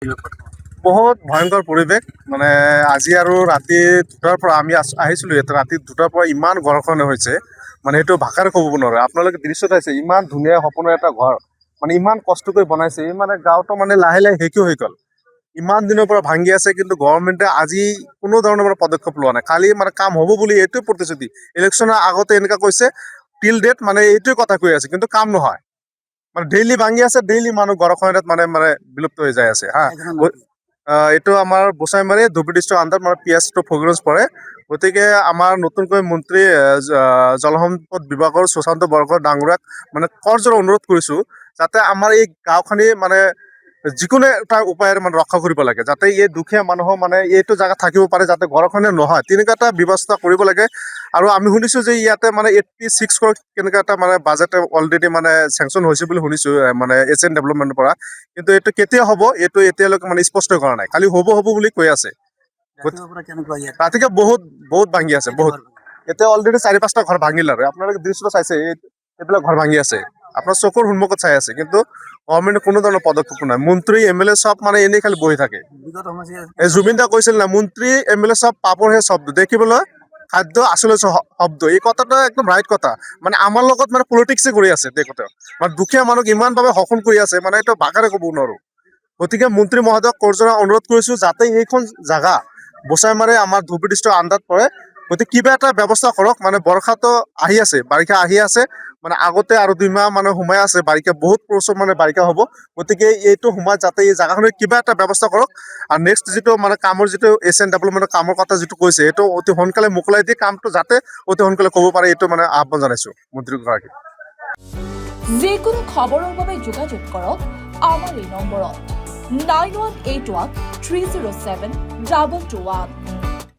বহুত ভয়ংকৰ পৰিৱেশ মানে আজি আৰু ৰাতি 2টাৰ পৰা আমি আহিছিলোঁ ইয়াতে ৰাতি 2টাৰ পৰা ইমান ঘৰখন হৈছে মানে সেইটো ভাষাৰে ক'ব নোৱাৰে আপোনালোকে দৃশ্য চাইছে ইমান ধুনীয়া সপোনৰ এটা ঘৰ মানে ইমান কষ্ট কৰি বনাইছে এই মানে গাঁৱতো মানে লাহে লাহে শেষো হৈ গ'ল ইমান দিনৰ পৰা ভাঙি আছে কিন্তু গভৰ্ণমেণ্টে আজি কোনো ধৰণৰ মানে পদক্ষেপ লোৱা নাই খালি মানে কাম হ'ব বুলি এইটোৱে প্ৰতিশ্ৰুতি ইলেকশ্যনৰ আগতে এনেকুৱা কৈছে টিল ডেট মানে এইটোৱে কথা কৈ আছে কিন্তু কাম নহয় মানে ডেইলি ভাঙি আছে ডেইলি মানুহ ঘৰখনত মানে মানে বিলুপ্ত হৈ যাই আছে হা এইটো আমাৰ গোসাইমাৰী ধুবুৰী ডিষ্ট্ৰিক্টৰ আণ্ডাৰত মানে পিএছটো ফগ্ৰেঞ্জ পৰে গতিকে আমাৰ নতুনকৈ মন্ত্ৰী জলসম্পদ বিভাগৰ সুশান্ত বৰগোহাঁই ডাঙৰীয়াক মানে কৰজোৰে অনুৰোধ কৰিছোঁ যাতে আমাৰ এই গাঁওখনি মানে যিকোনো এটা উপায়েৰে মানে ৰক্ষা কৰিব লাগে যাতে এই দুখীয়া মানুহৰ মানে এইটো জেগাত থাকিব পাৰে যাতে ঘৰখনে নহয় তেনেকুৱা এটা ব্যৱস্থা কৰিব লাগে আৰু আমি শুনিছোঁ যে ইয়াতে মানে 86 crore কেনেকুৱা এটা মানে বাজেট অলৰেডি মানে চেংচন হৈছে বুলি শুনিছোঁ মানে এছিয়ান ডেভেলপমেণ্টৰ পৰা কিন্তু এইটো কেতিয়া হ'ব এইটো এতিয়ালৈকে মানে স্পষ্ট কৰা নাই খালি হ'ব বুলি কৈ আছে ৰাতিকে বহুত বহুত ভাঙি আছে বহুত এতিয়া অলৰেডি 4-5টা ঘৰ ভাঙিল আৰু আপোনালোকে দৃশ্যটো চাইছে এইবিলাক ঘৰ ভাঙি আছে আপোনাৰ চকুৰ সন্মুখত চাই আছে কিন্তু গভৰ্ণমেণ্টে কোনো ধৰণৰ পদক্ষেপ নাই মন্ত্ৰী এমএলএ সব মানে এনেই খালি বহি থাকে এই জুবিন দা কৈছিল না মন্ত্ৰী এমএলএ সব পাপৰহে শব্দ দেখিবলৈ খাদ্য আচল শব্দ এই কথাটো একদম ৰাইট কথা মানে আমাৰ লগত মানে পলিটিক্সে কৰি আছে তেখেতে মানে দুখীয়া মানুহক ইমানভাৱে শোষণ কৰি আছে মানে এইটো ভাষাৰে ক'ব নোৱাৰো গতিকে মন্ত্ৰী মহোদয়ক কৰজোৰে অনুৰোধ কৰিছোঁ যাতে এইখন জাগা গোসাইমাৰী আমাৰ ধুবুৰী ডিষ্ট্ৰিক্টৰ আণ্ডাৰত পৰে গতিকে কিবা এটা ব্যৱস্থা কৰক মানে বৰ্ষাটো আহি আছে বাৰিষা আহি আছে মানে আগতে আৰু 2 মাহ মানে সোমাই আছে বাৰিষা বহুত প্ৰচুৰ মানে বাৰিষা হ'ব গতিকে এইটো সময়ত যাতে এই জাগাখনৰ কিবা এটা ব্যৱস্থা কৰক আৰু নেক্সট যিটো মানে কামৰ যিটো এছিয়ান ডেভেলপমেণ্টৰ কামৰ কথা যিটো কৈছে এইটো অতি সোনকালে মোকলাই দি কামটো যাতে অতি সোনকালে ক'ব পাৰে এইটো মানে আহ্বান জনাইছোঁ মন্ত্ৰীগৰাকীক যিকোনো খবৰৰ বাবে যোগাযোগ কৰক আমাৰ এই নম্বৰত 9181 307 221